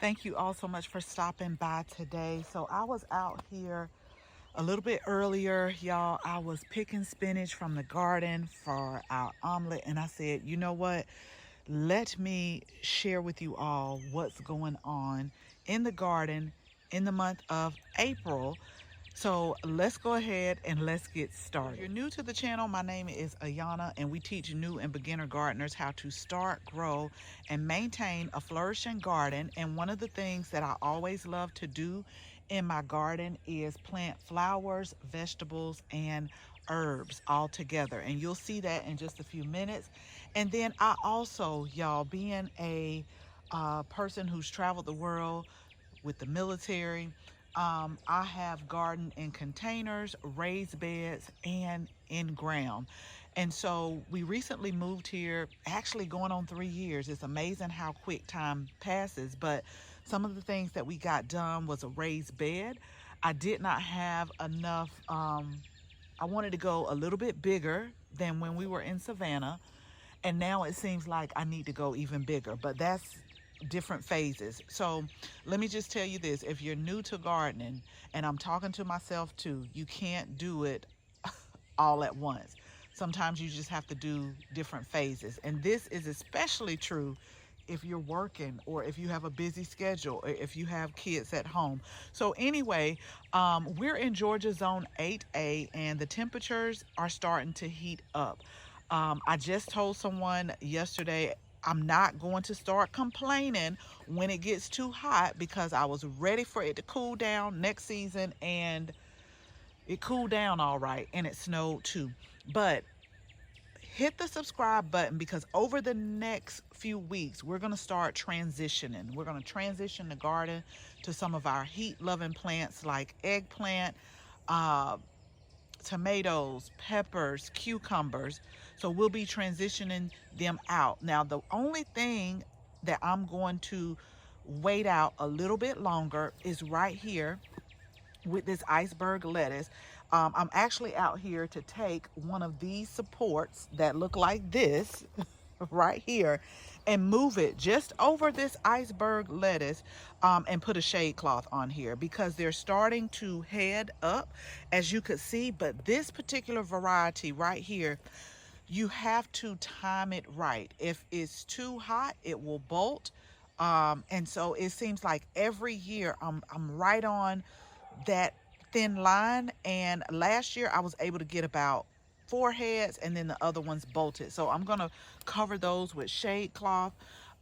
Thank you all so much for stopping by today. So I was out here a little bit earlier, y'all. I was picking spinach from the garden for our omelet, and I said, you know what? Let me share with you all what's going on in the garden in the month of April. So let's go ahead and let's get started. If you're new to the channel, my name is Ayana, and we teach new and beginner gardeners how to start, grow, and maintain a flourishing garden. And one of the things that I always love to do in my garden is plant flowers, vegetables, and herbs all together. And you'll see that in just a few minutes. And then I also, y'all, being a person who's traveled the world with the military, I have garden in containers, raised beds, and in ground. And so we recently moved here, actually going on 3 years. It's amazing how quick time passes. But some of the things that we got done was a raised bed. I did not have enough. I wanted to go a little bit bigger than when we were in Savannah. And now it seems like I need to go even bigger. But that's different phases. So let me just tell you this: if you're new to gardening, and I'm talking to myself too, you can't do it all at once. Sometimes you just have to do different phases, and this is especially true if you're working, or if you have a busy schedule, or if you have kids at home. So anyway, we're in Georgia zone 8A, and the temperatures are starting to heat up. I just told someone yesterday I'm not going to start complaining when it gets too hot, because I was ready for it to cool down next season, and it cooled down all right, and it snowed too. But hit the subscribe button, because over the next few weeks we're going to start transitioning. We're going to transition the garden to some of our heat loving plants like eggplant, uh, tomatoes, peppers, cucumbers. So we'll be transitioning them out. Now, the only thing that I'm going to wait out a little bit longer is right here with this iceberg lettuce. I'm actually out here to take one of these supports that look like this right here and move it just over this iceberg lettuce, and put a shade cloth on here, because they're starting to head up, as you could see. But this particular variety right here, you have to time it right. If it's too hot, it will bolt. And so it seems like every year I'm right on that thin line. And last year I was able to get about 4 heads, and then the other ones bolted. So I'm gonna cover those with shade cloth.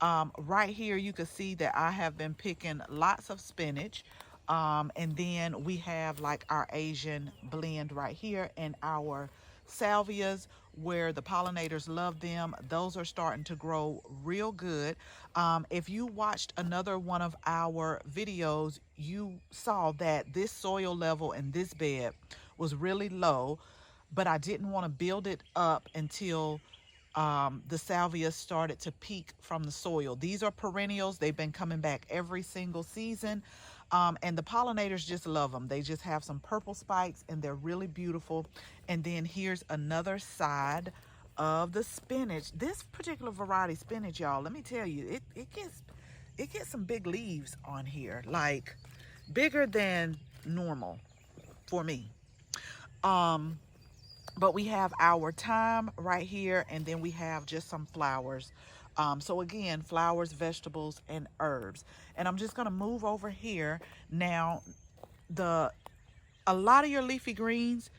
Right here you can see that I have been picking lots of spinach. And then we have like our Asian blend right here, and our salvias, where the pollinators love them. Those are starting to grow real good. If you watched another one of our videos, you saw that this soil level in this bed was really low, but I didn't want to build it up until the salvia started to peak from the soil. These are perennials. They've been coming back every single season. And the pollinators just love them. They just have some purple spikes, and they're really beautiful. And then here's another side of the spinach. This particular variety spinach, y'all, let me tell you, it gets some big leaves on here, like bigger than normal for me. But we have our thyme right here, and then we have just some flowers. So again, flowers, vegetables, and herbs. And I'm just gonna move over here now. The A lot of your leafy greens,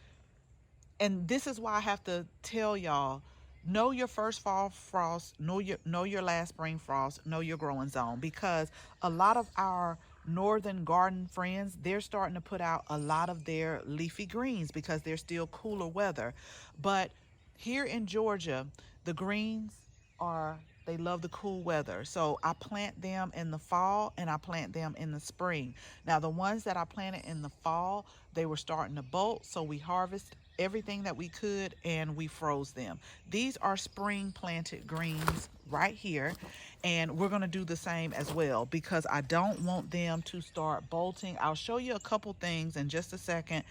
and this is why I have to tell y'all, know your first fall frost, know your last spring frost, know your growing zone, because a lot of our northern garden friends, they're starting to put out a lot of their leafy greens because they're still cooler weather. But here in Georgia, the greens are, they love the cool weather. So I plant them in the fall, and I plant them in the spring. Now the ones that I planted in the fall, they were starting to bolt, so we harvest everything that we could and we froze them. These are spring planted greens right here, and we're going to do the same as well, because I don't want them to start bolting. I'll show you a couple things in just a second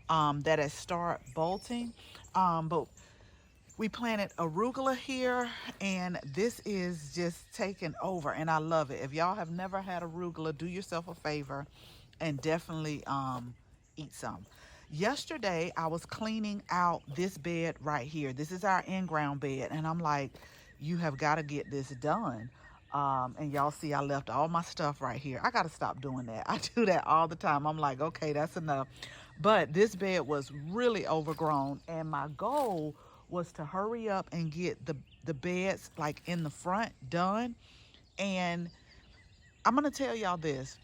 that start bolting. But We planted arugula here, and this is just taking over, and I love it. If y'all have never had arugula, do yourself a favor and definitely eat some. Yesterday, I was cleaning out this bed right here. This is our in-ground bed, and I'm like, you have got to get this done. And y'all see I left all my stuff right here. I got to stop doing that. I do that all the time. I'm like, okay, that's enough. But this bed was really overgrown, and my goal was to hurry up and get the beds like in the front done. And I'm gonna tell y'all this,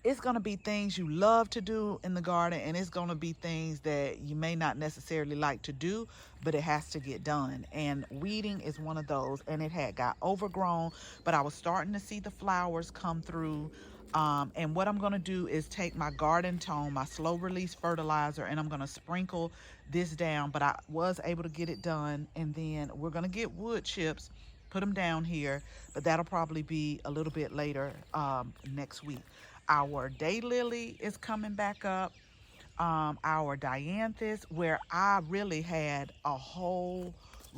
it's going to be things you love to do in the garden, and it's going to be things that you may not necessarily like to do, but it has to get done. And weeding is one of those, and it had got overgrown, but I was starting to see the flowers come through. And what I'm going to do is take my garden tone, my slow release fertilizer, and I'm going to sprinkle this down. But I was able to get it done, and then we're going to get wood chips, put them down here, but that'll probably be a little bit later next week. Our daylily is coming back up. Our dianthus, where I really had a whole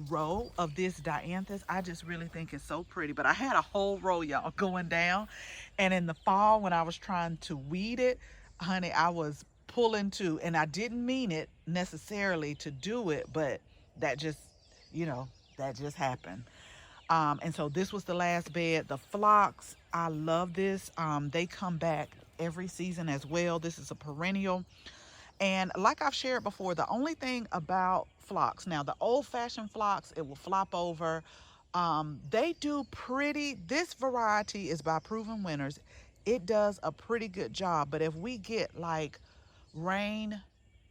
row of this dianthus. I just really think it's so pretty, but I had a whole row, y'all, going down. And in the fall, when I was trying to weed it, honey, I was pulling too, and I didn't mean it necessarily to do it, but that just, that just happened. And so this was the last bed. The phlox, I love this. They come back every season as well. This is a perennial. And like I've shared before, the only thing about phlox, now the old-fashioned phlox, it will flop over. They do pretty, this variety is by Proven Winners. It does a pretty good job. But if we get like rain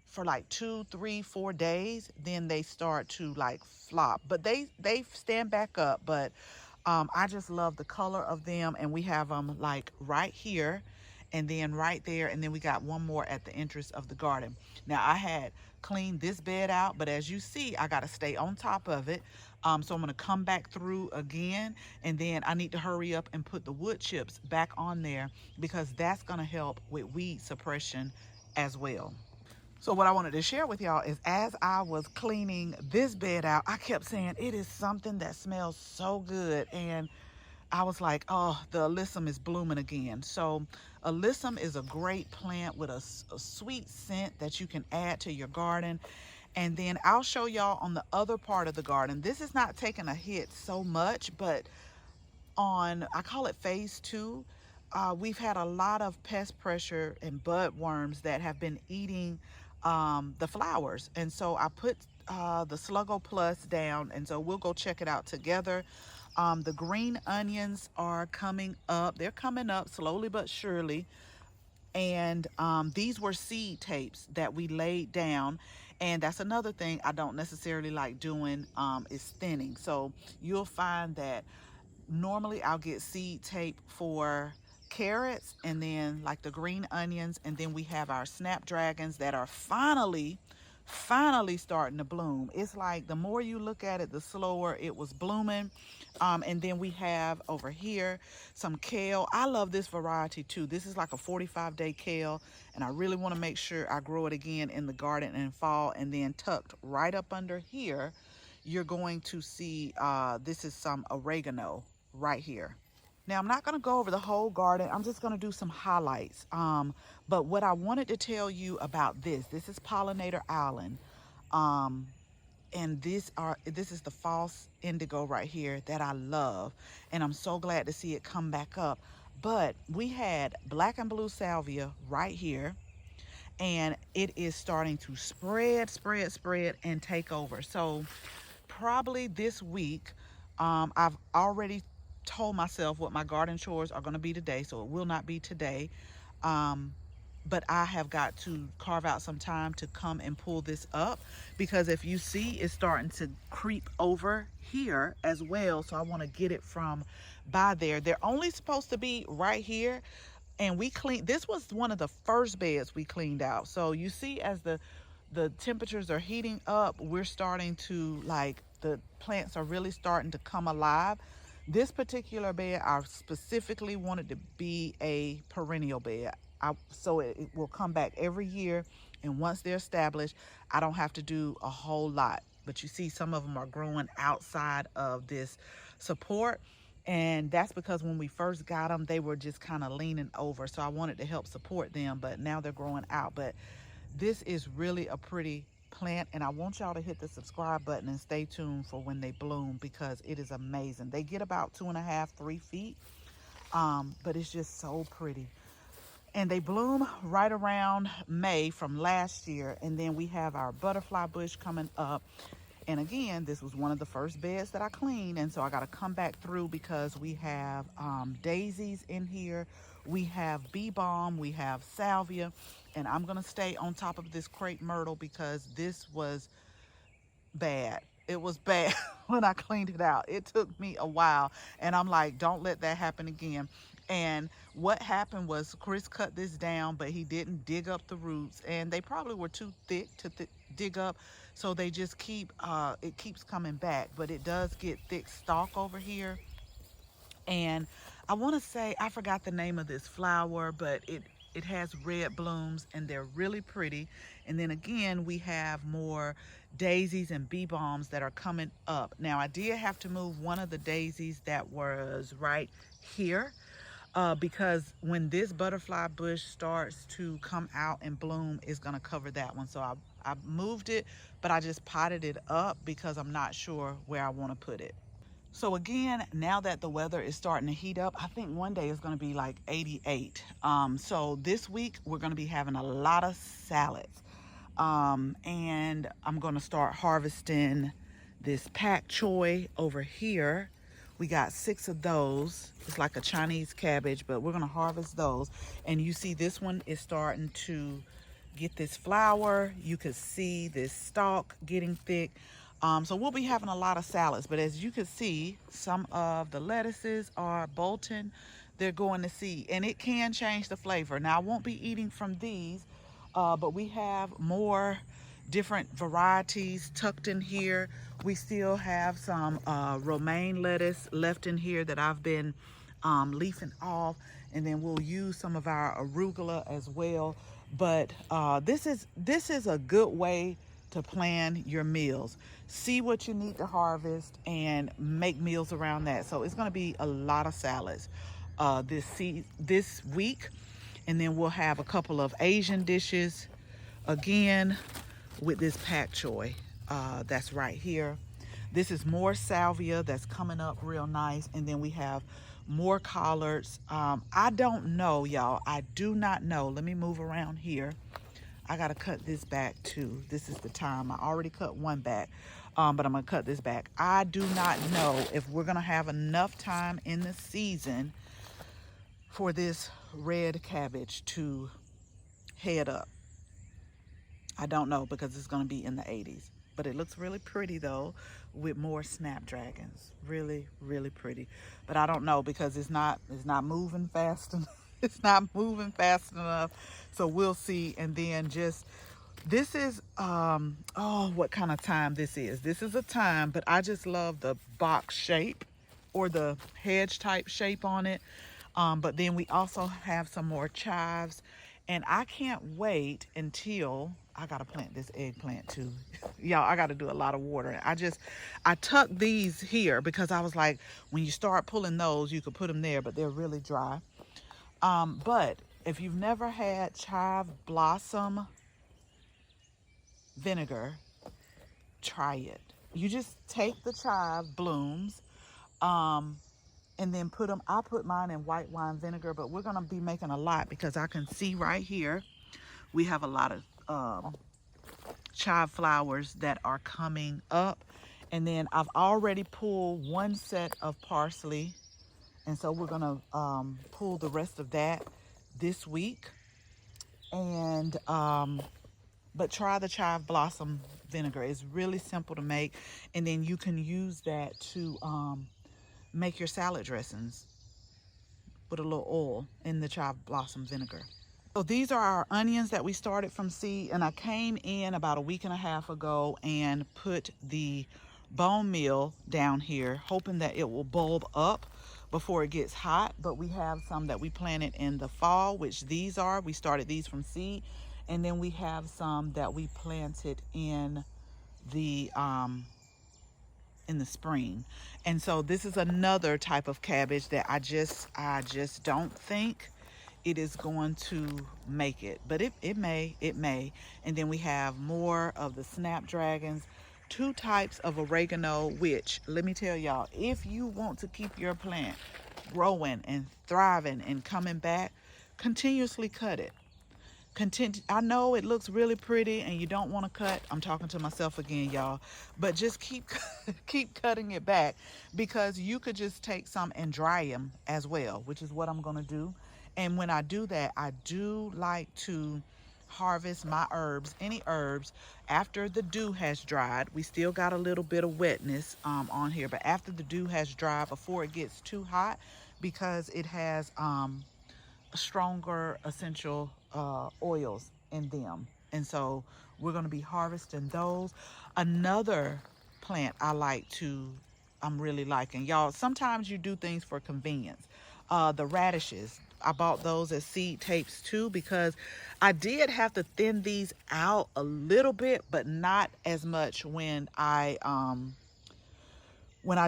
for like 2, 3, 4 days, then they start to like flop, but they stand back up. But I just love the color of them, and we have them like right here and then right there, and then we got one more at the entrance of the garden. Now I had cleaned this bed out, but as you see, I got to stay on top of it. So I'm going to come back through again, and then I need to hurry up and put the wood chips back on there, because that's going to help with weed suppression as well. So what I wanted to share with y'all is, as I was cleaning this bed out, I kept saying, it is something that smells so good. And I was like, oh, the alyssum is blooming again. So alyssum is a great plant with a sweet scent that you can add to your garden. And then I'll show y'all on the other part of the garden. This is not taking a hit so much, but on, I call it phase 2, we've had a lot of pest pressure and bud worms that have been eating the flowers. And so I put the Sluggo Plus down, and so we'll go check it out together. The green onions are coming up. They're coming up slowly but surely. And these were seed tapes that we laid down. And that's another thing I don't necessarily like doing, is thinning. So you'll find that normally I'll get seed tape for carrots, and then like the green onions, and then we have our snapdragons that are finally starting to bloom. It's like the more you look at it, the slower it was blooming. And then we have over here some kale. I love this variety too. This is like a 45-day kale, and I really want to make sure I grow it again in the garden in fall. And then tucked right up under here, you're going to see this is some oregano right here. Now, I'm not going to go over the whole garden. I'm just going to do some highlights. But what I wanted to tell you about this is Pollinator Island. And this is the false indigo right here that I love. And I'm so glad to see it come back up. But we had black and blue salvia right here, and it is starting to spread and take over. So probably this week, I've already told myself what my garden chores are going to be today, so it will not be today. But I have got to carve out some time to come and pull this up, because if you see, it's starting to creep over here as well. So I want to get it from by there. They're only supposed to be right here. And we cleaned, this was one of the first beds we cleaned out. So you see, as the temperatures are heating up, we're starting to, like, the plants are really starting to come alive. This particular bed, I specifically wanted to be a perennial bed. So it will come back every year. And once they're established, I don't have to do a whole lot. but you see some of them are growing outside of this support. And that's because when we first got them, they were just kind of leaning over. So I wanted to help support them, but now they're growing out. But this is really a pretty plant, and I want y'all to hit the subscribe button and stay tuned for when they bloom, because it is amazing. They get about 2.5, 3 feet, but it's just so pretty. And they bloom right around May from last year. And then we have our butterfly bush coming up. And again, this was one of the first beds that I cleaned. And so I got to come back through because we have daisies in here. We have bee balm. We have salvia. And I'm going to stay on top of this crepe myrtle because this was bad. It was bad when I cleaned it out. It took me a while. And I'm like, don't let that happen again. And what happened was Chris cut this down, but he didn't dig up the roots, and they probably were too thick to dig up. So they just keep, it keeps coming back, but it does get thick stalk over here. And I want to say, I forgot the name of this flower, but it has red blooms and they're really pretty. And then again, we have more daisies and bee balms that are coming up. Now I did have to move one of the daisies that was right here. Because when this butterfly bush starts to come out and bloom, it's going to cover that one. So I moved it, but I just potted it up because I'm not sure where I want to put it. So again, now that the weather is starting to heat up, I think one day it's going to be like 88. So this week we're going to be having a lot of salads. And I'm going to start harvesting this pak choy over here. We got 6 of those. It's like a Chinese cabbage, but we're going to harvest those. And you see this one is starting to get this flower. You can see this stalk getting thick. So we'll be having a lot of salads. But as you can see, some of the lettuces are bolting. They're going to seed. And it can change the flavor. Now, I won't be eating from these, but we have more different varieties tucked in here. We still have some romaine lettuce left in here that I've been leafing off, and then we'll use some of our arugula as well. But this is a good way to plan your meals. See what you need to harvest and make meals around that. So it's going to be a lot of salads this week, and then we'll have a couple of Asian dishes again with this pak choy that's right here. This is more salvia that's coming up real nice, and then we have more collards. I don't know, y'all. I do not know. Let me move around here. I gotta cut this back too. This is the time. I already cut one back, but I'm gonna cut this back. I do not know if we're gonna have enough time in the season for this red cabbage to head up. I don't know, because it's going to be in the 80s. But it looks really pretty though, with more snapdragons. Really, really pretty. But I don't know, because it's not moving fast enough. It's not moving fast enough. So we'll see. And then just, this is oh, what kind of thyme this is. This is a thyme, but I just love the box shape or the hedge type shape on it. But then we also have some more chives. And I can't wait until I got to plant this eggplant too. Y'all, I got to do a lot of watering. I tucked these here because I was like, when you start pulling those, you could put them there, but they're really dry. But if you've never had chive blossom vinegar, try it. You just take the chive blooms, and then put them, I put mine in white wine vinegar, but we're gonna be making a lot because I can see right here, we have a lot of chive flowers that are coming up. And then I've already pulled one set of parsley. And so we're gonna pull the rest of that this week. And, but try the chive blossom vinegar. It's really simple to make. And then you can use that to, make your salad dressings with a little oil in the chive blossom vinegar. So these are our onions that we started from seed, and I came in about a week and a half ago and put the bone meal down here, hoping that it will bulb up before it gets hot. But we have some that we planted in the fall, which these are. We started these from seed, and then we have some that we planted in the in the spring. And so this is another type of cabbage that I just don't think it is going to make it, but it may. And then we have more of the snapdragons, two types of oregano, which let me tell y'all, if you want to keep your plant growing and thriving and coming back, continuously cut it. I know it looks really pretty and you don't want to cut. I'm talking to myself again, y'all, but just keep keep cutting it back, because you could just take some and dry them as well, which is what I'm going to do. And when I do that, I do like to harvest my herbs, any herbs, after the dew has dried. We still got a little bit of wetness on here, but after the dew has dried, before it gets too hot, because it has stronger essential oils in them. And so we're going to be harvesting those. Another plant I'm really liking, y'all, sometimes you do things for convenience. The radishes, I bought those as seed tapes too, because I did have to thin these out a little bit, but not as much when I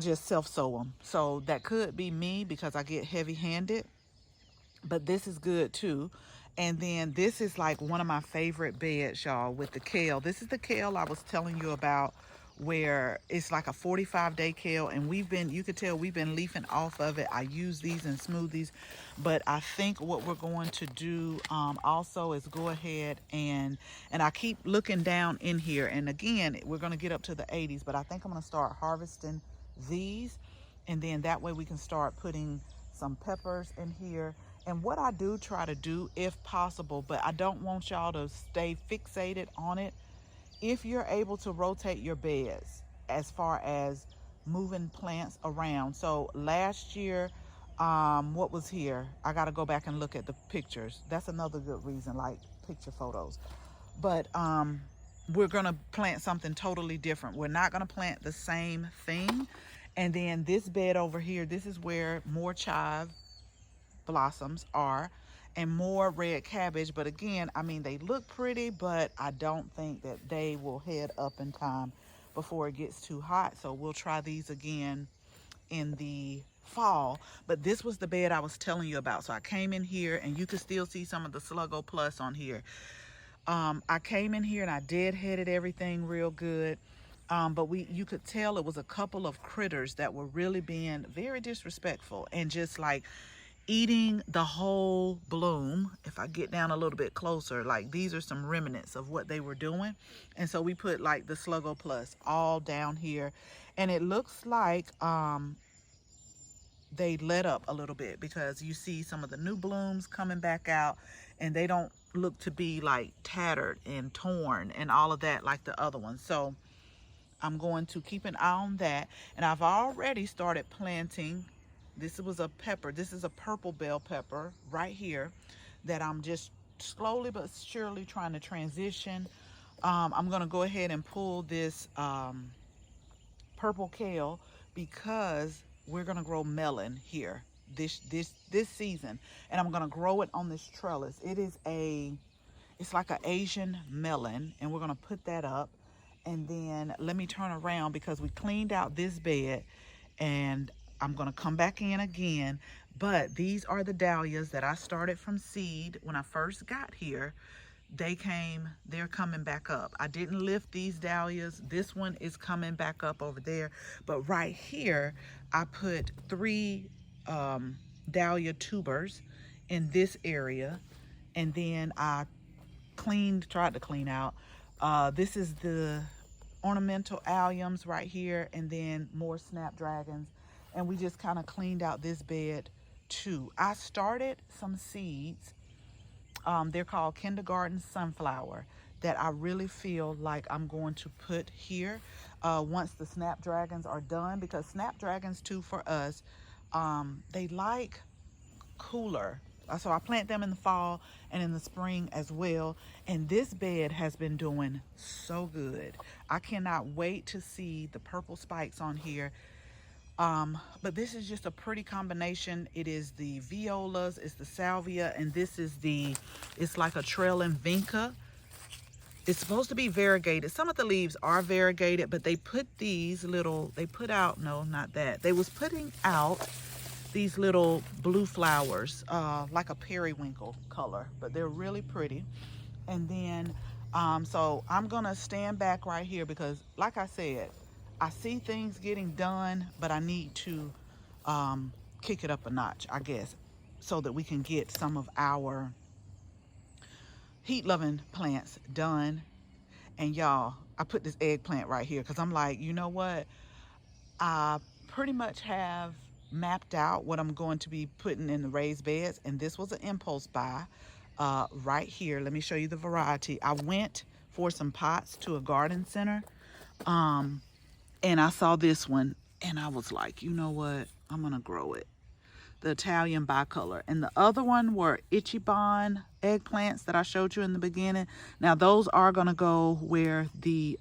just self sow them. So that could be me, because I get heavy handed, but this is good too. And then this is like one of my favorite beds, y'all, with the kale. This is the kale I was telling you about, where it's like a 45-day kale, and you could tell we've been leafing off of it. I use these in smoothies, but I think what we're going to do also is go ahead and I keep looking down in here, and again, we're going to get up to the 80s, but I think I'm going to start harvesting these, and then that way we can start putting some peppers in here. And what I do try to do, if possible, but I don't want y'all to stay fixated on it, if you're able to rotate your beds as far as moving plants around. So last year, what was here? I got to go back and look at the pictures. That's another good reason, like picture photos. But we're going to plant something totally different. We're not going to plant the same thing. And then this bed over here, this is where more chive blossoms are, and more red cabbage. But again, I mean, they look pretty, but I don't think that they will head up in time before it gets too hot. So we'll try these again in the fall. But this was the bed I was telling you about. So I came in here, and you can still see some of the Sluggo Plus on here. I came in here and I deadheaded everything real good. But you could tell it was a couple of critters that were really being very disrespectful and just like eating the whole bloom. If I get down a little bit closer, like these are some remnants of what they were doing. And so we put like the Sluggo Plus all down here, and it looks like they let up a little bit, because you see some of the new blooms coming back out, and they don't look to be like tattered and torn and all of that like the other ones. So I'm going to keep an eye on that. And I've already started planting. This was a pepper. This is a purple bell pepper right here that I'm just slowly but surely trying to transition. I'm going to go ahead and pull this purple kale, because we're going to grow melon here this season, and I'm going to grow it on this trellis. It's like an Asian melon, and we're going to put that up. And then let me turn around, because we cleaned out this bed, and I'm going to come back in again. But these are the dahlias that I started from seed when I first got here. They're coming back up. I didn't lift these dahlias. This one is coming back up over there. But right here, I put 3 dahlia tubers in this area. And then I tried to clean out. This is the ornamental alliums right here, and then more snapdragons. And we just kind of cleaned out this bed too. I started some seeds. They're called kindergarten sunflower, that I really feel like I'm going to put here once the snapdragons are done, because snapdragons too for us, they like cooler. So I plant them in the fall and in the spring as well. And this bed has been doing so good. I cannot wait to see the purple spikes on here. But this is just a pretty combination. It is the violas, it's the salvia, and this is it's like a trailing vinca. It's supposed to be variegated. Some of the leaves are variegated, but they put out, no, not that. They was putting out these little blue flowers, like a periwinkle color, but they're really pretty. And then, so I'm gonna stand back right here because, like I said, I see things getting done, but I need to kick it up a notch, I guess, so that we can get some of our heat-loving plants done. And y'all, I put this eggplant right here because I'm like, you know what? I pretty much have mapped out what I'm going to be putting in the raised beds, and this was an impulse buy right here. Let me show you the variety. I went for some pots to a garden center, and I saw this one, and I was like, you know what? I'm gonna grow it. The Italian bicolor, and the other one were Ichiban eggplants that I showed you in the beginning. Now those are gonna go where the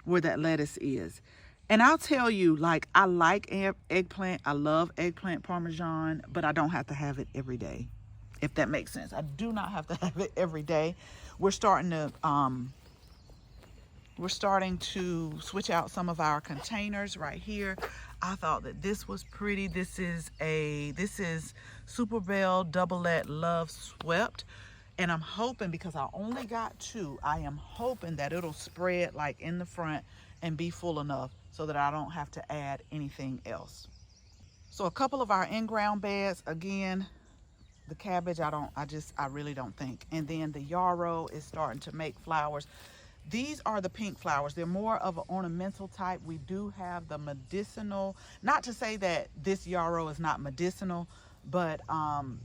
where that lettuce is. And I'll tell you, like, I like eggplant. I love eggplant parmesan, but I don't have to have it every day, if that makes sense. I do not have to have it every day. We're starting to switch out some of our containers right here. I thought that this was pretty. This is Super Bell Doublet Love Swept. And I'm hoping, because I only got 2, I am hoping that it'll spread like in the front and be full enough so that I don't have to add anything else. So a couple of our in-ground beds, again, the cabbage, I really don't think. And then the yarrow is starting to make flowers. These are the pink flowers. They're more of an ornamental type. We do have the medicinal, not to say that this yarrow is not medicinal, but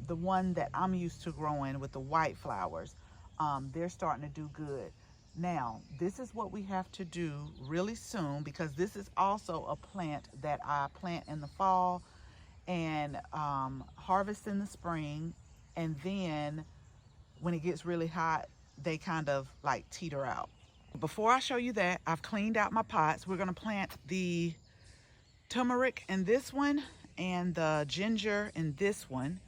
the one that I'm used to growing with the white flowers, they're starting to do good. Now, this is what we have to do really soon, because this is also a plant that I plant in the fall and harvest in the spring. And then when it gets really hot, they kind of like teeter out. Before I show you that, I've cleaned out my pots. We're gonna plant the turmeric in this one and the ginger in this one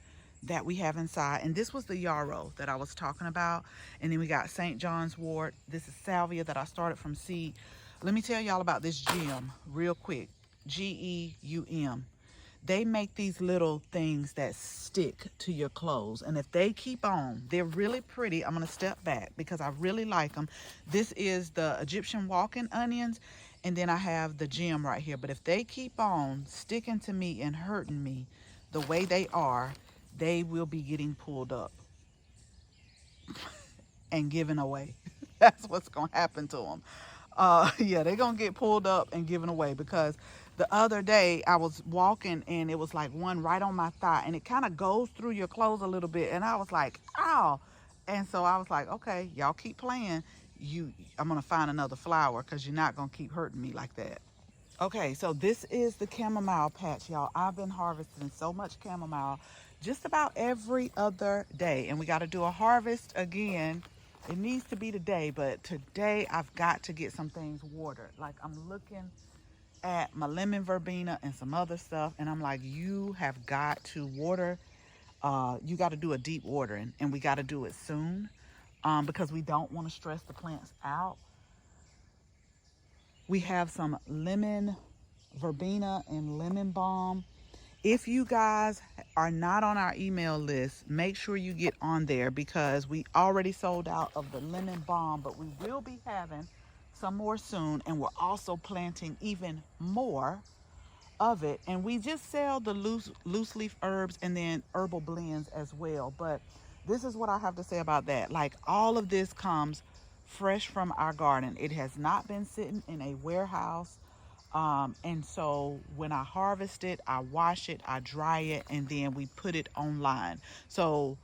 that we have inside. And this was the yarrow that I was talking about. And then we got St. John's wort. This is salvia that I started from seed. Let me tell y'all about this gem real quick. GEUM. They make these little things that stick to your clothes. And if they keep on, they're really pretty. I'm going to step back because I really like them. This is the Egyptian walking onions. And then I have the gem right here. But if they keep on sticking to me and hurting me the way they are, they will be getting pulled up and given away. That's what's going to happen to them. Yeah, they're going to get pulled up and given away, because the other day I was walking and it was like one right on my thigh, and it kind of goes through your clothes a little bit. And I was like, ow. And so I was like, okay, y'all keep playing. I'm going to find another flower, because you're not going to keep hurting me like that. Okay, so this is the chamomile patch, y'all. I've been harvesting so much chamomile just about every other day. And we got to do a harvest again. It needs to be today, but today I've got to get some things watered. Like, I'm looking at my lemon verbena and some other stuff, and I'm like, you have got to water. You got to do a deep watering, and we got to do it soon, because we don't want to stress the plants out. We have some lemon verbena and lemon balm. If you guys are not on our email list, make sure you get on there, because we already sold out of the lemon balm, but we will be having some more soon. And we're also planting even more of it. And we just sell the loose leaf herbs and then herbal blends as well. But this is what I have to say about that. Like, all of this comes fresh from our garden. It has not been sitting in a warehouse. And so when I harvest it, I wash it, I dry it, and then we put it online. So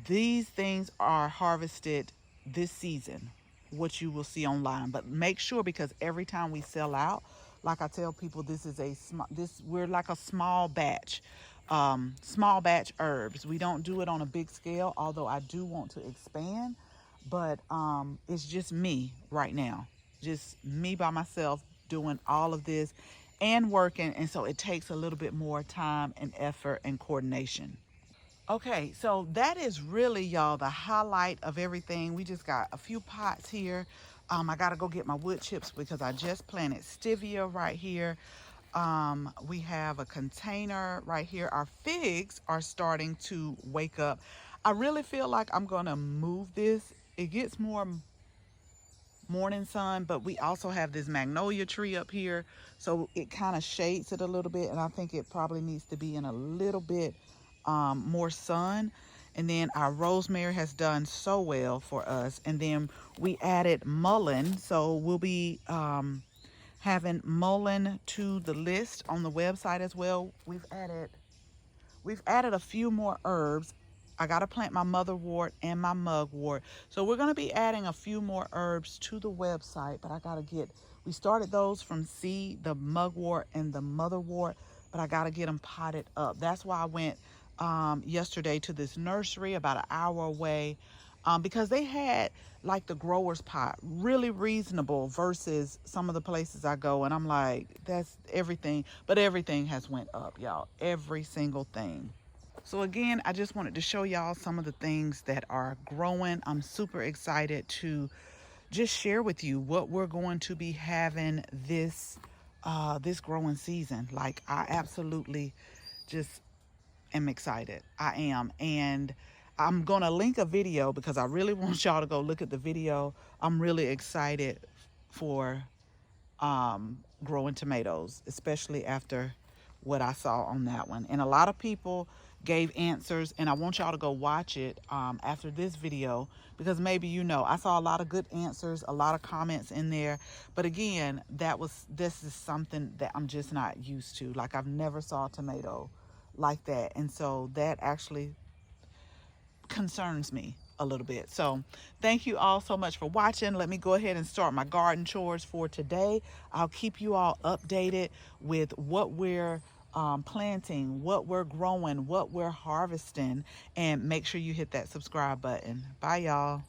these things are harvested this season, what you will see online. But make sure, because every time we sell out, like I tell people, we're like a small batch herbs. We don't do it on a big scale, although I do want to expand. But it's just me right now, just me by myself doing all of this and working. And so it takes a little bit more time and effort and coordination. Okay, so that is really, y'all, the highlight of everything. We just got a few pots here. I got to go get my wood chips because I just planted stevia right here. We have a container right here. Our figs are starting to wake up. I really feel like I'm going to move this. It gets more morning sun, but we also have this magnolia tree up here, so it kind of shades it a little bit, and I think it probably needs to be in a little bit more sun. And then our rosemary has done so well for us, and then we added mullein, so we'll be having mullein to the list on the website as well. We've added a few more herbs. I got to plant my motherwort and my mugwort. So we're going to be adding a few more herbs to the website, but we started those from seed, the mugwort and the motherwort, but I got to get them potted up. That's why I went yesterday to this nursery about an hour away, because they had like the grower's pot really reasonable versus some of the places I go, and I'm like, that's everything, but everything has went up, y'all, every single thing. So again, I just wanted to show y'all some of the things that are growing. I'm super excited to just share with you what we're going to be having this growing season. Like, I absolutely just am excited. I am. And I'm going to link a video because I really want y'all to go look at the video. I'm really excited for growing tomatoes, especially after what I saw on that one. And a lot of people gave answers, and I want y'all to go watch it after this video, because maybe I saw a lot of good answers, a lot of comments in there. But again, this is something that I'm just not used to. Like, I've never saw a tomato like that, and so that actually concerns me a little bit. So thank you all so much for watching. Let me go ahead and start my garden chores for today. I'll keep you all updated with what we're planting, what we're growing, what we're harvesting, and make sure you hit that subscribe button. Bye, y'all.